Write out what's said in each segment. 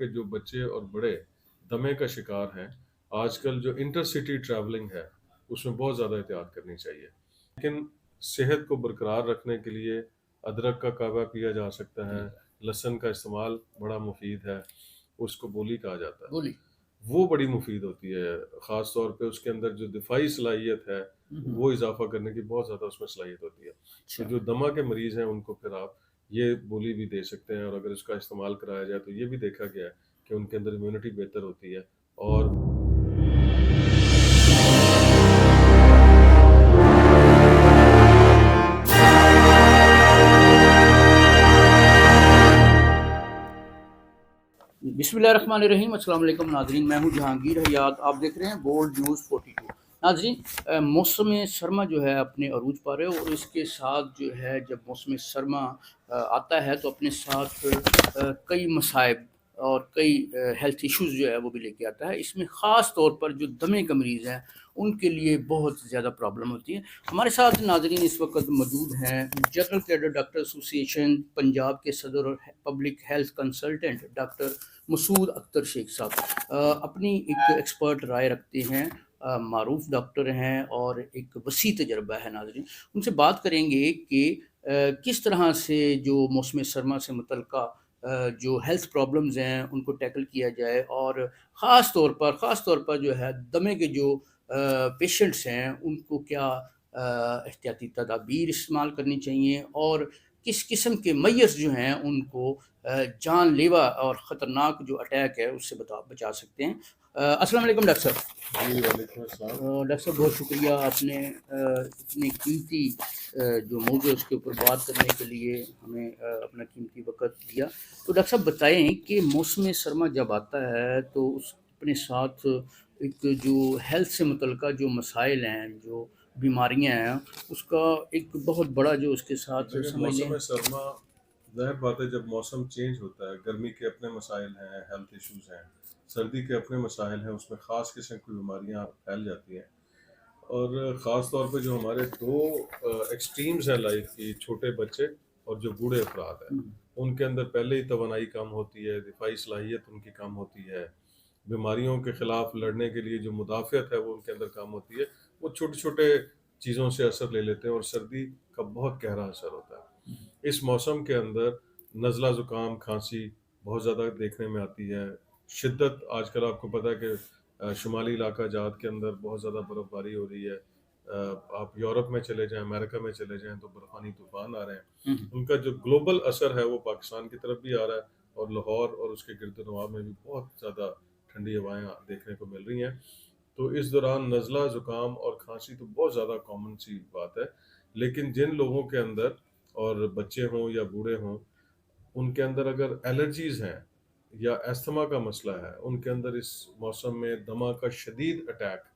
کہ جو بچے اور بڑے دمے کا شکار ہیں، آج کل جو انٹر سٹی ٹریولنگ ہے اس میں بہت زیادہ احتیاط کرنی چاہیے. لیکن صحت کو برقرار رکھنے کے لیے ادرک کا کعبہ پیا جا سکتا ہے، لہسن کا استعمال بڑا مفید ہے، اس کو بولی کہا جاتا ہے. بولی. وہ بڑی مفید ہوتی ہے، خاص طور پہ اس کے اندر جو دفاعی صلاحیت ہے وہ اضافہ کرنے کی بہت زیادہ اس میں صلاحیت ہوتی ہے. تو اچھا. جو دمہ کے مریض ہیں ان کو پھر آپ یہ بولی بھی دے سکتے ہیں، اور اگر اس کا استعمال کرایا جائے تو یہ بھی دیکھا گیا ہے کہ ان کے اندر امیونٹی بہتر ہوتی ہے. اور بسم اللہ الرحمن الرحیم. السلام علیکم ناظرین، میں ہوں جہانگیر حیات، آپ دیکھ رہے ہیں بولڈ نیوز 42. ناظرین، موسم سرما جو ہے اپنے عروج پر ہے، اور اس کے ساتھ جو ہے جب موسم سرما آتا ہے تو اپنے ساتھ کئی مصائب اور کئی ہیلتھ ایشوز جو ہے وہ بھی لے کے آتا ہے. اس میں خاص طور پر جو دمے کا مریض ہیں ان کے لیے بہت زیادہ پرابلم ہوتی ہے. ہمارے ساتھ ناظرین اس وقت موجود ہیں جنرل کیڈر ڈاکٹر ایسوسی ایشن پنجاب کے صدر اور پبلک ہیلتھ کنسلٹنٹ ڈاکٹر مسعود اختر شیخ صاحب. اپنی ایک ایکسپرٹ رائے رکھتے ہیں، معروف ڈاکٹر ہیں اور ایک وسیع تجربہ ہے. ناظرین ان سے بات کریں گے کہ کس طرح سے جو موسم سرما سے متعلقہ جو ہیلتھ پرابلمز ہیں ان کو ٹیکل کیا جائے، اور خاص طور پر جو ہے دمے کے جو پیشنٹس ہیں ان کو کیا احتیاطی تدابیر استعمال کرنی چاہیے، اور کس قسم کے میئرز جو ہیں ان کو جان لیوا اور خطرناک جو اٹیک ہے اس سے بچا سکتے ہیں. السلام علیکم ڈاکٹر صاحب. جی وعلیکم السلام. ڈاکٹر صاحب بہت شکریہ، آپ نے اتنی قیمتی جو موضوع اس کے اوپر بات کرنے کے لیے ہمیں اپنا قیمتی وقت دیا. تو ڈاکٹر صاحب بتائیں کہ موسم سرما جب آتا ہے تو اس اپنے ساتھ ایک جو ہیلتھ سے متعلقہ جو مسائل ہیں، جو بیماریاں ہیں، اس کا ایک بہت بڑا جو اس کے ساتھ دیکھیں سمجھ لیں. موسم سرما ظاہر بات ہے، جب موسم چینج ہوتا ہے، گرمی کے اپنے مسائل ہیں، ہیلتھ ایشوز ہیں، سردی کے اپنے مسائل ہیں، اس میں خاص قسم کی بیماریاں پھیل جاتی ہیں. اور خاص طور پہ جو ہمارے دو ایکسٹریمز ہیں لائف کی، چھوٹے بچے اور جو بوڑھے افراد ہیں، ان کے اندر پہلے ہی توانائی کم ہوتی ہے، دفاعی صلاحیت ان کی کم ہوتی ہے، بیماریوں کے خلاف لڑنے کے لیے جو مدافعت ہے وہ ان کے اندر کم ہوتی ہے. وہ چھوٹے چھوٹے چیزوں سے اثر لے لیتے ہیں، اور سردی کا بہت گہرا اثر ہوتا ہے. اس موسم کے اندر نزلہ زکام کھانسی بہت زیادہ دیکھنے میں آتی ہے. شدت آج کل آپ کو پتہ ہے کہ شمالی علاقہ جات کے اندر بہت زیادہ برف باری ہو رہی ہے. آپ یورپ میں چلے جائیں، امریکہ میں چلے جائیں تو برفانی طوفان آ رہے ہیں. ان کا جو گلوبل اثر ہے وہ پاکستان کی طرف بھی آ رہا ہے، اور لاہور اور اس کے گرد و نواح میں بھی بہت زیادہ ٹھنڈی ہوائیں دیکھنے کو مل رہی ہیں. تو اس دوران نزلہ زکام اور کھانسی تو بہت زیادہ کامن سی بات ہے. لیکن جن لوگوں کے اندر، اور بچے ہوں یا بوڑھے ہوں، ان کے اندر اگر الرجیز ہیں یا استھما کا مسئلہ ہے، ان کے اندر اس موسم میں دمہ کا شدید اٹیک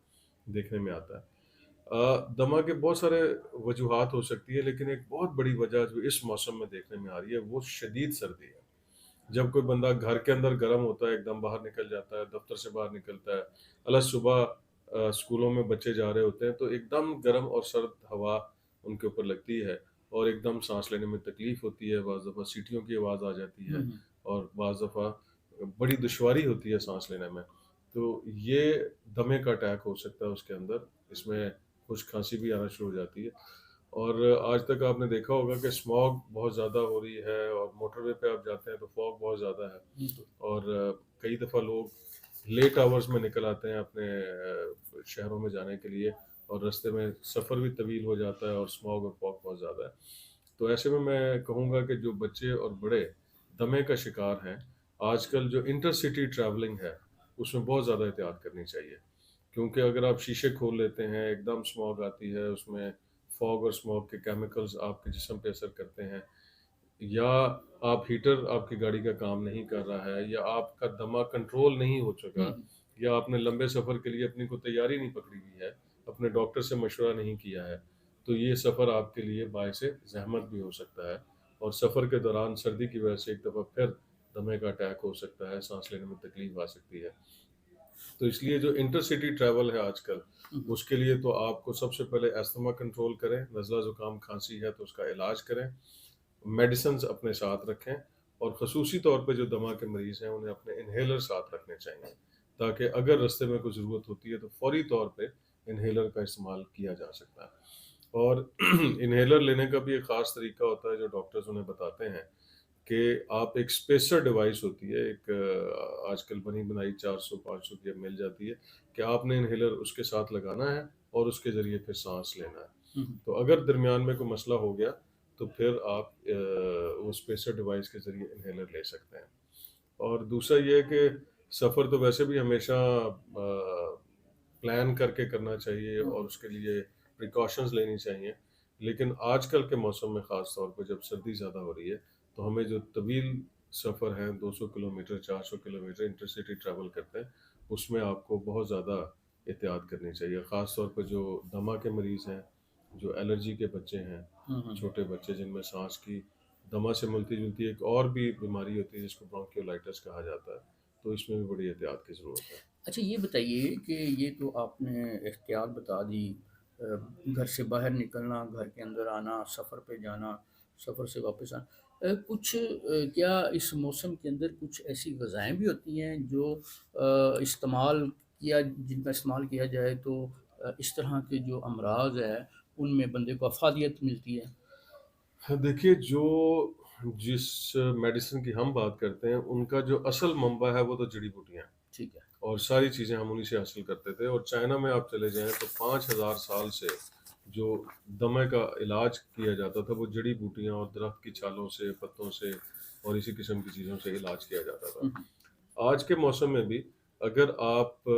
دیکھنے میں آتا ہے. دمہ کے بہت سارے وجوہات ہو سکتی ہے، لیکن ایک بہت بڑی وجہ جو اس موسم میں دیکھنے میں آ رہی ہے وہ شدید سردی ہے. جب کوئی بندہ گھر کے اندر گرم ہوتا ہے، ایک دم باہر نکل جاتا ہے، دفتر سے باہر نکلتا ہے، اللہ صبح اسکولوں میں بچے جا رہے ہوتے ہیں تو ایک دم گرم اور سرد ہوا ان کے اوپر لگتی ہے، اور ایک دم سانس لینے میں تکلیف ہوتی ہے. بعض دفعہ سیٹیوں کی آواز آ جاتی ہے، اور بعض دفعہ بڑی دشواری ہوتی ہے سانس لینے میں. تو یہ دمے کا اٹیک ہو سکتا ہے اس کے اندر. اس میں خشک کھانسی بھی آنا شروع ہو جاتی ہے. اور آج تک آپ نے دیکھا ہوگا کہ اسموگ بہت زیادہ ہو رہی ہے، اور موٹر وے پہ آپ جاتے ہیں تو فوگ بہت زیادہ ہے. اور کئی دفعہ لوگ لیٹ آورز میں نکل آتے ہیں اپنے شہروں میں جانے کے لیے، اور رستے میں سفر بھی طویل ہو جاتا ہے، اور اسموگ اور فوگ بہت زیادہ ہے. تو ایسے میں کہوں گا کہ جو بچے اور بڑے دمے کا شکار ہیں، آج کل جو انٹر سٹی ٹریولنگ ہے اس میں بہت زیادہ احتیاط کرنی چاہیے. کیونکہ اگر آپ شیشے کھول لیتے ہیں، ایک دم اسموگ آتی ہے، اس میں فوگ اور اسموگ کے کیمیکلز آپ کے جسم پہ اثر کرتے ہیں، یا آپ ہیٹر آپ کی گاڑی کا کام نہیں کر رہا ہے، یا آپ کا دمہ کنٹرول نہیں ہو چکا، یا آپ نے لمبے سفر کے لیے اپنی کو تیاری نہیں پکڑی ہوئی ہے، اپنے ڈاکٹر سے مشورہ نہیں کیا ہے، تو یہ سفر آپ کے لیے باعث زحمت بھی ہو سکتا ہے. اور سفر کے دوران سردی کی وجہ سے ایک دفعہ پھر دمے کا اٹیک ہو سکتا ہے، سانس لینے میں تکلیف آ سکتی ہے. تو اس لیے جو انٹر سٹی ٹریول ہے آج کل، اس کے لیے تو آپ کو سب سے پہلے استھما کنٹرول کریں. نزلہ زکام کھانسی ہے تو اس کا علاج کریں، میڈیسنز اپنے ساتھ رکھیں، اور خصوصی طور پہ جو دمہ کے مریض ہیں انہیں اپنے انہیلر ساتھ رکھنے چاہیے، تاکہ اگر رستے میں کوئی ضرورت ہوتی ہے تو فوری طور پہ انہیلر کا استعمال کیا جا سکتا ہے۔ اور انہیلر لینے کا بھی ایک خاص طریقہ ہوتا ہے جو ڈاکٹرز انہیں بتاتے ہیں کہ آپ ایک اسپیسر ڈیوائس ہوتی ہے، ایک آج کل بنی بنائی 400-500 کی مل جاتی ہے، کہ آپ نے انہیلر اس کے ساتھ لگانا ہے اور اس کے ذریعے پھر سانس لینا ہے۔ تو اگر درمیان میں کوئی مسئلہ ہو گیا تو پھر آپ وہ اسپیسر ڈیوائس کے ذریعے انہیلر لے سکتے ہیں۔ اور دوسرا یہ ہے کہ سفر تو ویسے بھی ہمیشہ پلان کر کے کرنا چاہیے اور اس کے لیے پریکاشنز لینی چاہیے، لیکن آج کل کے موسم میں خاص طور پہ جب سردی زیادہ ہو رہی ہے تو ہمیں جو طویل سفر ہے 200 کلومیٹر 400 کلومیٹر انٹرسٹی ٹریول کرتے ہیں، اس میں آپ کو بہت زیادہ احتیاط کرنی چاہیے، خاص طور پہ جو دمہ کے مریض ہیں، جو الرجی کے بچے ہیں، چھوٹے بچے جن میں سانس کی دمہ سے ملتی جلتی ایک اور بھی بیماری ہوتی ہے جس کو برونکیولائٹس کہا جاتا ہے، تو اس میں بھی بڑی احتیاط کی ضرورت ہے۔ اچھا یہ بتائیے کہ یہ تو آپ نے احتیاط بتا دی، گھر سے باہر نکلنا، گھر کے اندر آنا، سفر پہ جانا، سفر سے واپس آنا، کچھ کیا اس موسم کے اندر کچھ ایسی غذائیں بھی ہوتی ہیں جو جن کا استعمال کیا جائے تو اس طرح کے جو امراض ہے ان میں بندے کو افادیت ملتی ہے؟ دیکھیے، جس میڈیسن کی ہم بات کرتے ہیں ان کا جو اصل منبع ہے وہ تو جڑی بوٹیاں ہیں، ٹھیک ہے۔ اور ساری چیزیں ہم انہی سے حاصل کرتے تھے، اور چائنا میں آپ چلے جائیں تو 5,000 سال سے جو دمے کا علاج کیا جاتا تھا وہ جڑی بوٹیاں اور درخت کی چھالوں سے، پتوں سے اور اسی قسم کی چیزوں سے علاج کیا جاتا تھا۔ آج کے موسم میں بھی اگر آپ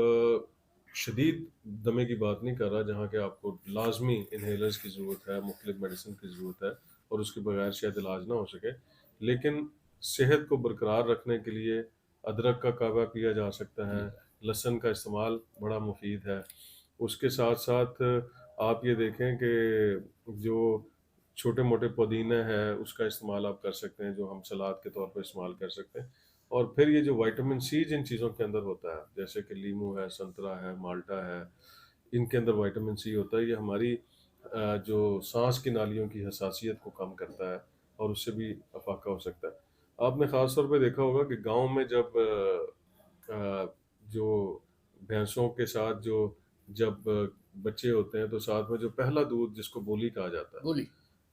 شدید دمے کی بات نہیں کر رہا جہاں کہ آپ کو لازمی انہیلرز کی ضرورت ہے، مختلف میڈیسن کی ضرورت ہے اور اس کے بغیر شاید علاج نہ ہو سکے، لیکن صحت کو برقرار رکھنے کے لیے ادرک کا کعبہ پیا جا سکتا ہے، لہسن کا استعمال بڑا مفید ہے۔ اس کے ساتھ ساتھ آپ یہ دیکھیں کہ جو چھوٹے موٹے پودینے ہے اس کا استعمال آپ کر سکتے ہیں، جو ہم سلاد کے طور پر استعمال کر سکتے ہیں۔ اور پھر یہ جو وائٹامن سی جن چیزوں کے اندر ہوتا ہے جیسے کہ لیمو ہے، سنترا ہے، مالٹا ہے، ان کے اندر وائٹامن سی ہوتا ہے، یہ ہماری جو سانس کی نالیوں کی حساسیت کو کم کرتا ہے اور اس سے بھی افاقہ ہو سکتا ہے۔ آپ نے خاص طور پہ دیکھا ہوگا کہ گاؤں میں جو بھینسوں کے ساتھ جب بچے ہوتے ہیں تو ساتھ میں جو پہلا دودھ جس کو بولی کہا جاتا ہے بولی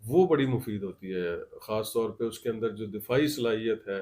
وہ بڑی مفید ہوتی ہے، خاص طور پہ اس کے اندر جو دفاعی صلاحیت ہے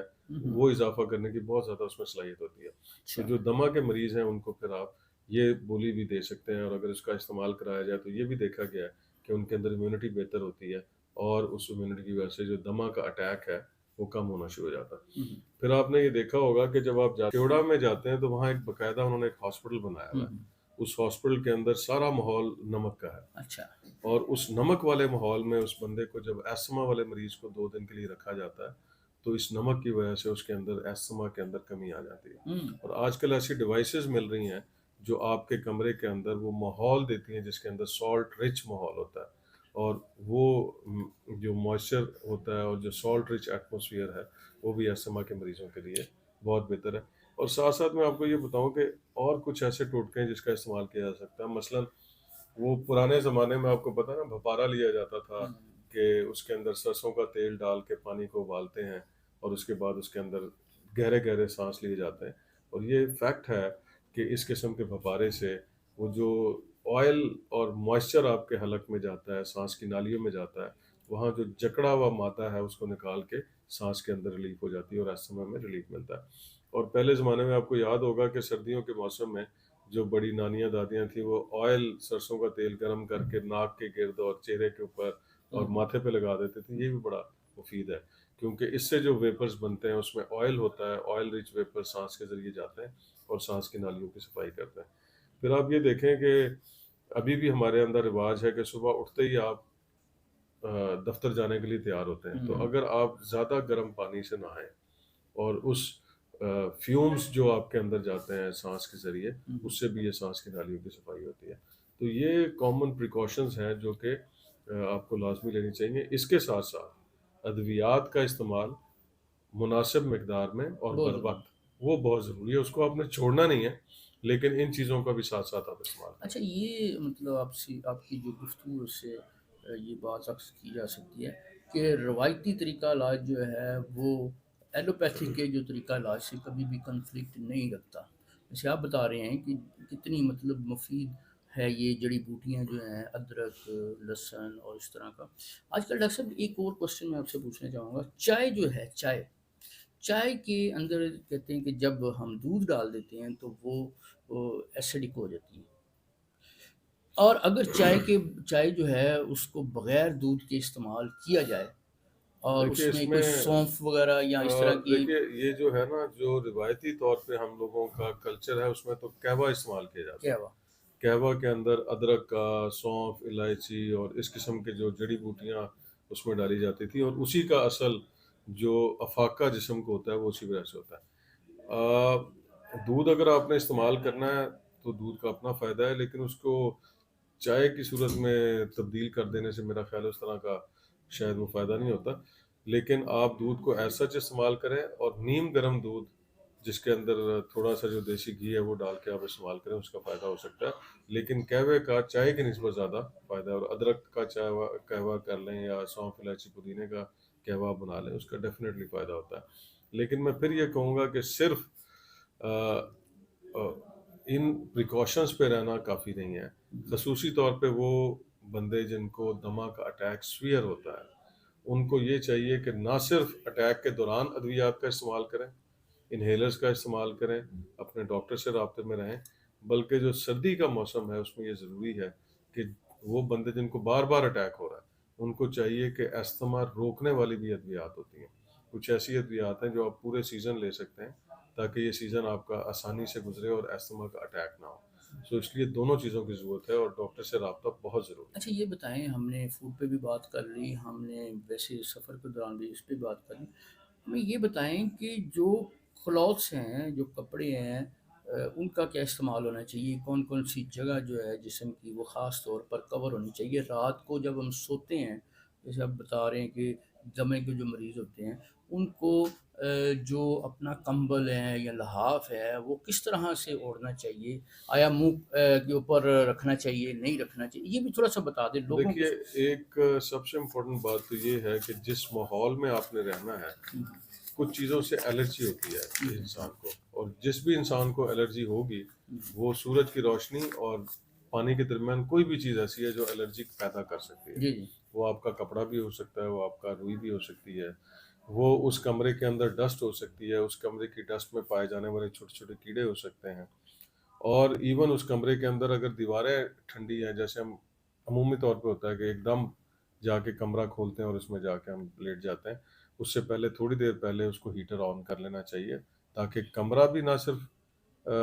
وہ اضافہ کرنے کی بہت زیادہ اس میں صلاحیت ہوتی ہے۔ تو جو دمہ کے مریض ہیں ان کو پھر آپ یہ بولی بھی دے سکتے ہیں، اور اگر اس کا استعمال کرایا جائے تو یہ بھی دیکھا گیا ہے کہ ان کے اندر امیونٹی بہتر ہوتی ہے، اور اس امیونٹی کی وجہ سے جو دمہ کا اٹیک ہے وہ کم ہونا شروع ہو جاتا ہے۔ پھر آپ نے یہ دیکھا ہوگا کہ جب آپ کیوڑا میں جاتے ہیں تو وہاں ایک باقاعدہ انہوں نے ایک ہاسپٹل بنایا ہوا ہے، اس ہاسپٹل کے اندر سارا ماحول نمک کا ہے، اچھا، اور اس نمک والے ماحول میں اس بندے کو جب ایسما والے مریض کو 2 دن کے لیے رکھا جاتا ہے تو اس نمک کی وجہ سے اس کے اندر ایسما کے اندر کمی آ جاتی ہے۔ اور آج کل ایسی ڈیوائسز مل رہی ہیں جو آپ کے کمرے کے اندر وہ ماحول دیتی ہیں جس کے اندر سالٹ رچ ماحول ہوتا ہے، اور وہ جو موئسچر ہوتا ہے اور جو سالٹ رچ ایٹماسفیئر ہے وہ بھی ایسما کے مریضوں کے لیے بہت بہتر ہے۔ اور ساتھ ساتھ میں آپ کو یہ بتاؤں کہ اور کچھ ایسے ٹوٹکے ہیں جس کا استعمال کیا جا سکتا ہے، مثلاً وہ پرانے زمانے میں آپ کو پتا نا بھپارا لیا جاتا تھا کہ اس کے اندر سرسوں کا تیل ڈال کے پانی کو ابالتے ہیں اور اس کے بعد اس کے اندر گہرے گہرے سانس لیے جاتے ہیں، اور یہ فیکٹ ہے کہ اس قسم کے بھپارے سے وہ جو آئل اور موئسچر آپ کے حلق میں جاتا ہے، سانس کی نالیوں میں جاتا ہے، وہاں جو جکڑا ہوا مادہ ہے اس کو نکال کے سانس کے اندر ریلیف ہو جاتی ہے اور ایسے میں ریلیف ملتا ہے۔ اور پہلے زمانے میں آپ کو یاد ہوگا کہ سردیوں کے موسم میں جو بڑی نانیاں دادیاں تھیں وہ آئل سرسوں کا تیل گرم کر کے ناک کے گرد اور چہرے کے اوپر اور ماتھے پہ لگا دیتے تھے، یہ بھی بڑا مفید ہے کیونکہ اس سے جو ویپرز بنتے ہیں اس میں آئل ہوتا ہے، آئل رچ ویپر سانس کے ذریعے جاتے ہیں اور سانس کی نالیوں کی صفائی کرتے ہیں۔ پھر آپ یہ دیکھیں کہ ابھی بھی ہمارے اندر رواج ہے کہ صبح اٹھتے ہی آپ دفتر جانے کے لیے تیار ہوتے ہیں، تو اگر آپ زیادہ گرم پانی سے نہائیں اور اس فیومز جو آپ کے اندر جاتے ہیں سانس کے ذریعے اس سے بھی یہ سانس کی نالیوں کی صفائی ہوتی ہے۔ تو یہ کامن پریکاشنز ہیں جو کہ آپ کو لازمی لینی چاہیے۔ اس کے ساتھ ساتھ ادویات کا استعمال مناسب مقدار میں اور بر وقت وہ بہت ضروری ہے، اس کو آپ نے چھوڑنا نہیں ہے، لیکن ان چیزوں کا بھی ساتھ ساتھ آپ استعمال کریں۔ اچھا یہ مطلب آپ کی جو گفتگو سے یہ بات عکس کی جا سکتی ہے کہ روایتی طریقہ علاج جو ہے وہ ایلوپیتھی کے جو طریقہ علاج سے کبھی بھی کنفلکٹ نہیں رکھتا. جیسے آپ بتا رہے ہیں کہ کتنی مطلب مفید ہے یہ جڑی بوٹیاں جو ہیں ادرک، لہسن اور اس طرح کا. آج کل ڈاکٹر صاحب ایک اور کوشچن میں آپ سے پوچھنا چاہوں گا. چائے جو ہے، چائے کے اندر کہتے ہیں کہ جب ہم دودھ ڈال دیتے ہیں تو وہ ایسیڈک ہو جاتی ہے، اور اگر چائے جو ہے اس کو بغیر دودھ کے استعمال کیا جائے اور دیکھیے اس اس میں کوئی میں سونف وغیرہ یا اس طرح کی. دیکھیے یہ جو ہے نا، جو روایتی طور پہ ہم لوگوں کا کلچر ہے، اس میں تو قہوہ استعمال کیا جاتا کیا ہے. ہوا؟ قہوہ کے اندر ادرک کا، سونف، الائچی اور اس قسم کے جو جڑی بوٹیاں اس میں ڈالی جاتی تھی، اور اسی کا اصل جو افاقہ جسم کو ہوتا ہے وہ اسی وجہ سے ہوتا ہے. دودھ اگر آپ نے استعمال کرنا ہے تو دودھ کا اپنا فائدہ ہے، لیکن اس کو چائے کی صورت میں تبدیل کر دینے سے میرا خیال ہے اس طرح کا شاید وہ فائدہ نہیں ہوتا. لیکن آپ دودھ کو ایسا استعمال کریں، اور نیم گرم دودھ جس کے اندر تھوڑا سا جو دیسی گھی ہے وہ ڈال کے آپ استعمال کریں، اس کا فائدہ ہو سکتا ہے. لیکن قہوے کا چائے کی نسبت زیادہ فائدہ ہے، اور ادرک کا قہوہ کر لیں یا سونف، الائچی، پودینے کا قہوہ بنا لیں، اس کا ڈیفینیٹلی فائدہ ہوتا ہے. لیکن میں پھر یہ کہوں گا کہ صرف ان پریکاشنز پہ رہنا کافی نہیں ہے. خصوصی طور پہ وہ بندے جن کو دمہ کا اٹیک سویئر ہوتا ہے، ان کو یہ چاہیے کہ نہ صرف اٹیک کے دوران ادویات کا استعمال کریں، انہیلرز کا استعمال کریں، اپنے ڈاکٹر سے رابطے میں رہیں، بلکہ جو سردی کا موسم ہے اس میں یہ ضروری ہے کہ وہ بندے جن کو بار بار اٹیک ہو رہا ہے، ان کو چاہیے کہ استھما روکنے والی بھی ادویات ہوتی ہیں. کچھ ایسی ادویات ہیں جو آپ پورے سیزن لے سکتے ہیں تاکہ یہ سیزن آپ کا آسانی سے گزرے اور استھما کا اٹیک نہ ہو. سو اس لیے دونوں چیزوں کی ضرورت ہے، اور ڈاکٹر سے رابطہ بہت ضروری ہے. اچھا یہ بتائیں، ہم نے فوڈ پہ بھی بات کر لی، ہم نے ویسے سفر کے دوران بھی اس پہ بات کر لی. ہمیں یہ بتائیں کہ جو کلوتھس ہیں، جو کپڑے ہیں، ان کا کیا استعمال ہونا چاہیے؟ کون کون سی جگہ جو ہے جسم کی وہ خاص طور پر کور ہونی چاہیے؟ رات کو جب ہم سوتے ہیں، جیسے آپ بتا رہے ہیں کہ دمے کے جو مریض ہوتے ہیں ان کو جو اپنا کمبل ہے یا لحاف ہے وہ کس طرح سے اوڑھنا چاہیے؟ آیا منہ کے اوپر رکھنا چاہیے، نہیں رکھنا چاہیے؟ یہ بھی تھوڑا سا بتا دیں لوگوں کو. دیکھیے ایک سب سے امپورٹنٹ بات تو یہ ہے کہ جس ماحول میں آپ نے رہنا ہے، کچھ چیزوں سے الرجی ہوتی ہے انسان کو، اور جس بھی انسان کو الرجی ہوگی وہ سورج کی روشنی اور پانی کے درمیان کوئی بھی چیز ایسی ہے جو الرجی پیدا کر سکتی ہے. جی جی وہ آپ کا کپڑا بھی ہو سکتا ہے، وہ آپ کا روئی بھی ہو سکتی ہے، وہ اس کمرے کے اندر ڈسٹ ہو سکتی ہے، اس کمرے کی ڈسٹ میں پائے جانے والے چھوٹے چھوٹے کیڑے ہو سکتے ہیں. اور ایون اس کمرے کے اندر اگر دیواریں ٹھنڈی ہیں، جیسے ہم عمومی طور پہ ہوتا ہے کہ ایک دم جا کے کمرہ کھولتے ہیں اور اس میں جا کے ہم لیٹ جاتے ہیں، اس سے پہلے تھوڑی دیر پہلے اس کو ہیٹر آن کر لینا چاہیے تاکہ کمرہ بھی نہ صرف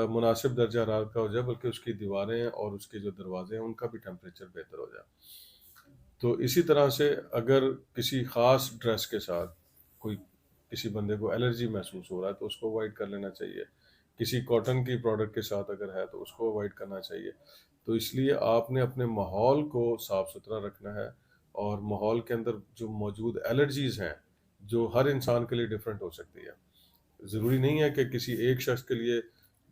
مناسب درجہ حرارت کا ہو جائے، بلکہ اس کی دیواریں اور اس کے جو دروازے ہیں ان کا بھی ٹیمپریچر بہتر ہو جائے. تو اسی طرح سے اگر کسی خاص ڈریس کے ساتھ کوئی کسی بندے کو الرجی محسوس ہو رہا ہے تو اس کو اوائڈ کر لینا چاہیے. کسی کاٹن کی پروڈکٹ کے ساتھ اگر ہے تو اس کو اوائڈ کرنا چاہیے. تو اس لیے آپ نے اپنے ماحول کو صاف ستھرا رکھنا ہے، اور ماحول کے اندر جو موجود الرجیز ہیں جو ہر انسان کے لیے ڈفرینٹ ہو سکتی ہے. ضروری نہیں ہے کہ کسی ایک شخص کے لیے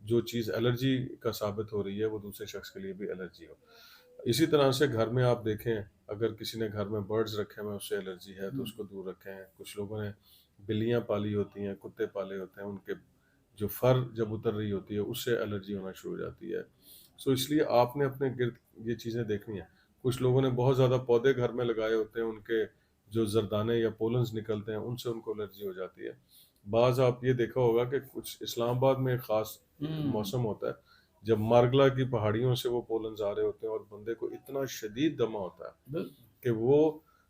جو چیز الرجی کا ثابت ہو رہی ہے وہ دوسرے شخص کے لیے بھی الرجی ہو. اسی طرح سے گھر میں آپ دیکھیں، اگر کسی نے گھر میں برڈز رکھے ہوئے اس سے الرجی ہے تو اس کو دور رکھیں. کچھ لوگوں نے بلیاں پالی ہوتی ہیں، کتے پالے ہوتے ہیں، ان کے جو فر جب اتر رہی ہوتی ہے اس سے الرجی ہونا شروع ہو جاتی ہے. سو اس لیے آپ نے اپنے گرد یہ چیزیں دیکھنی ہیں. کچھ لوگوں نے بہت زیادہ پودے گھر میں لگائے ہوتے ہیں، ان کے جو زردانے یا پولنز نکلتے ہیں ان سے ان کو الرجی ہو جاتی ہے. بعض آپ یہ دیکھا ہوگا کہ کچھ اسلام آباد میں ایک خاص موسم ہوتا ہے جب مارگلا کی پہاڑیوں سے وہ پولنز آ رہے ہوتے ہیں، اور بندے کو اتنا شدید دمہ ہوتا ہے کہ وہ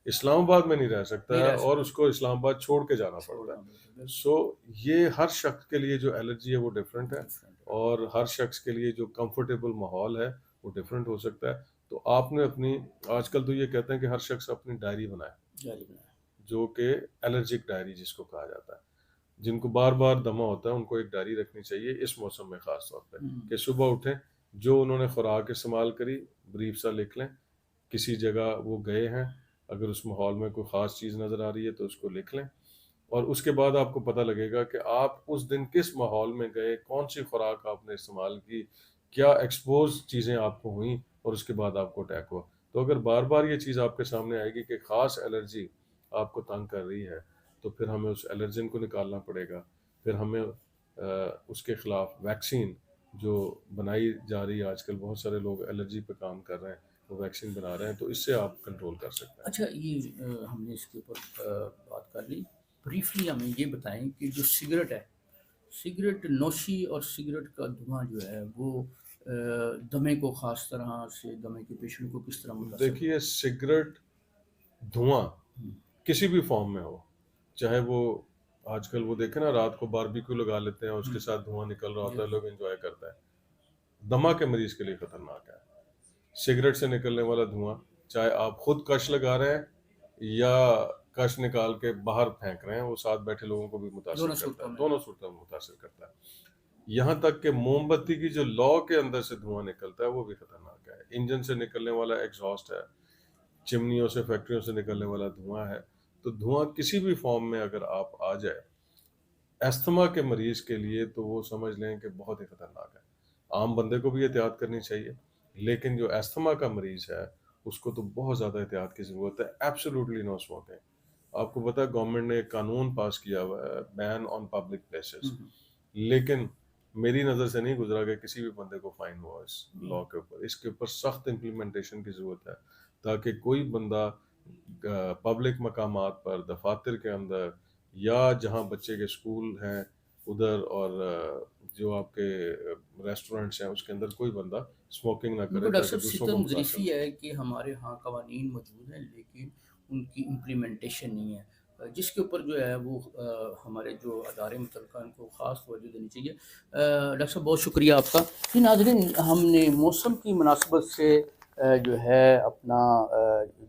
اسلام آباد میں نہیں رہ سکتا ہے اور اس کو اسلام آباد چھوڑ کے جانا پڑتا ہے. سو یہ ہر شخص کے لیے جو الرجی ہے وہ ڈفرینٹ ہے، اور ہر شخص کے لیے جو کمفرٹیبل ماحول ہے وہ ڈفرینٹ ہو سکتا ہے. تو آپ نے اپنی، آج کل تو یہ کہتے ہیں کہ ہر شخص اپنی ڈائری بنائے، جو کہ الرجک ڈائری جس کو کہا جاتا ہے. جن کو بار بار دمہ ہوتا ہے ان کو ایک ڈائری رکھنی چاہیے اس موسم میں خاص طور پہ، کہ صبح اٹھیں جو انہوں نے خوراک استعمال کری بریف سا لکھ لیں. کسی جگہ وہ گئے ہیں، اگر اس ماحول میں کوئی خاص چیز نظر آ رہی ہے تو اس کو لکھ لیں، اور اس کے بعد آپ کو پتہ لگے گا کہ آپ اس دن کس ماحول میں گئے، کون سی خوراک آپ نے استعمال کی، کیا ایکسپوز چیزیں آپ کو ہوئیں، اور اس کے بعد آپ کو اٹیک ہوا. تو اگر بار بار یہ چیز آپ کے سامنے آئے گی کہ خاص الرجی آپ کو تنگ کر رہی ہے تو پھر ہمیں اس الرجن کو نکالنا پڑے گا، پھر ہمیں اس کے خلاف ویکسین جو بنائی جا رہی ہے آج کل، بہت سارے لوگ الرجی پہ کام کر رہے ہیں، وہ ویکسین بنا رہے ہیں، تو اس سے آپ کنٹرول کر سکتے ہیں۔ اچھا، یہ ہم نے اس کے اوپر بات کر لی، بریفلی ہمیں یہ بتائیں کہ جو سگریٹ ہے، سگریٹ نوشی اور سگریٹ کا دھواں جو ہے وہ دمے کو خاص طرح سے، دمے کے پیشنٹ کو کس طرح متاثر کرتا دیکھیے سگریٹ دھواں ہے؟ کسی بھی فارم میں ہو، چاہے وہ آج کل وہ دیکھیں نا رات کو باربیکیو لگا لیتے ہیں، اس کے ساتھ دھواں نکل رہا ہوتا ہے، لوگ انجوائے کرتے ہیں، دمہ کے مریض کے لیے خطرناک ہے۔ سگریٹ سے نکلنے والا دھواں، چاہے آپ خود کش لگا رہے ہیں یا کش نکال کے باہر پھینک رہے ہیں، وہ ساتھ بیٹھے لوگوں کو بھی متاثر دونوں کرتا صورتوں ہے، میں دونوں صورتوں میں متاثر کرتا ہے۔ یہاں تک کہ موم بتی کی جو لو کے اندر سے دھواں نکلتا ہے وہ بھی خطرناک ہے، انجن سے نکلنے والا ایگزاسٹ ہے، چمنیوں سے، فیکٹریوں سے نکلنے والا دھواں ہے۔ تو دھواں کسی بھی فارم میں اگر آپ آ جائے استھما کے مریض کے لیے تو وہ سمجھ لیں کہ بہت ہی خطرناک ہے۔ عام بندے کو بھی احتیاط کرنی چاہیے، لیکن جو استھما کا مریض ہے اس کو تو بہت زیادہ احتیاط کی ضرورت ہے۔ ایبسولوٹلی نو اسموکنگ۔ آپ کو پتا ہے گورنمنٹ نے ایک قانون پاس کیا ہوا ہے، بین آن پبلک پلیسز، لیکن میری نظر سے نہیں گزرا کہ کسی بھی بندے کو فائن ہوا اس لا کے اوپر۔ اس کے اوپر سخت امپلیمنٹیشن کی ضرورت ہے تاکہ کوئی بندہ پبلک مقامات پر، دفاتر کے اندر یا جہاں بچے کے سکول ہیں ادھر، اور جو آپ کے ریسٹورنٹس ہیں اس کے اندر کوئی بندہ اسموکنگ نہ کرے بالکل ڈاکٹر تاکہ صاحب، دوسروں کو ستم متاثر ظریفی نہ ہے کہ ہمارے ہاں قوانین موجود ہیں لیکن ان کی امپلیمنٹیشن نہیں ہے، جس کے اوپر جو ہے وہ ہمارے جو ادارے متعلقہ ان کو خاص توجہ دینی چاہیے۔ ڈاکٹر صاحب بہت شکریہ آپ کا۔ جی ناظرین، ہم نے موسم کی مناسبت سے جو ہے اپنا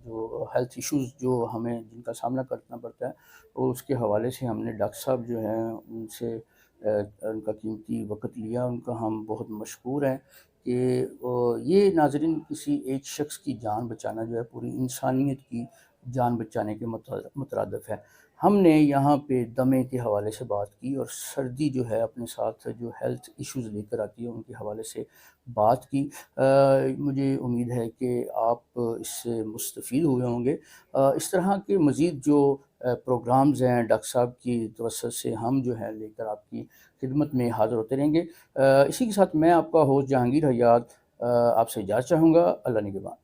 جو ہیلتھ ایشوز جو ہمیں جن کا سامنا کرنا پڑتا ہے، اور اس کے حوالے سے ہم نے ڈاکٹر صاحب جو ہیں ان سے ان کا قیمتی وقت لیا، ان کا ہم بہت مشکور ہیں کہ یہ ناظرین کسی ایک شخص کی جان بچانا جو ہے پوری انسانیت کی جان بچانے کے مترادف ہے۔ ہم نے یہاں پہ دمے کے حوالے سے بات کی، اور سردی جو ہے اپنے ساتھ جو ہیلتھ ایشوز لے کر آتی ہے ان کے حوالے سے بات کی۔ مجھے امید ہے کہ آپ اس سے مستفید ہوئے ہوں گے۔ اس طرح کے مزید جو پروگرامز ہیں ڈاکٹر صاحب کی توسط سے ہم جو ہے لے کر آپ کی خدمت میں حاضر ہوتے رہیں گے۔ اسی کے ساتھ میں آپ کا ہوسٹ جہانگیر حیات آپ سے اجازت چاہوں گا۔ اللہ نگہبان۔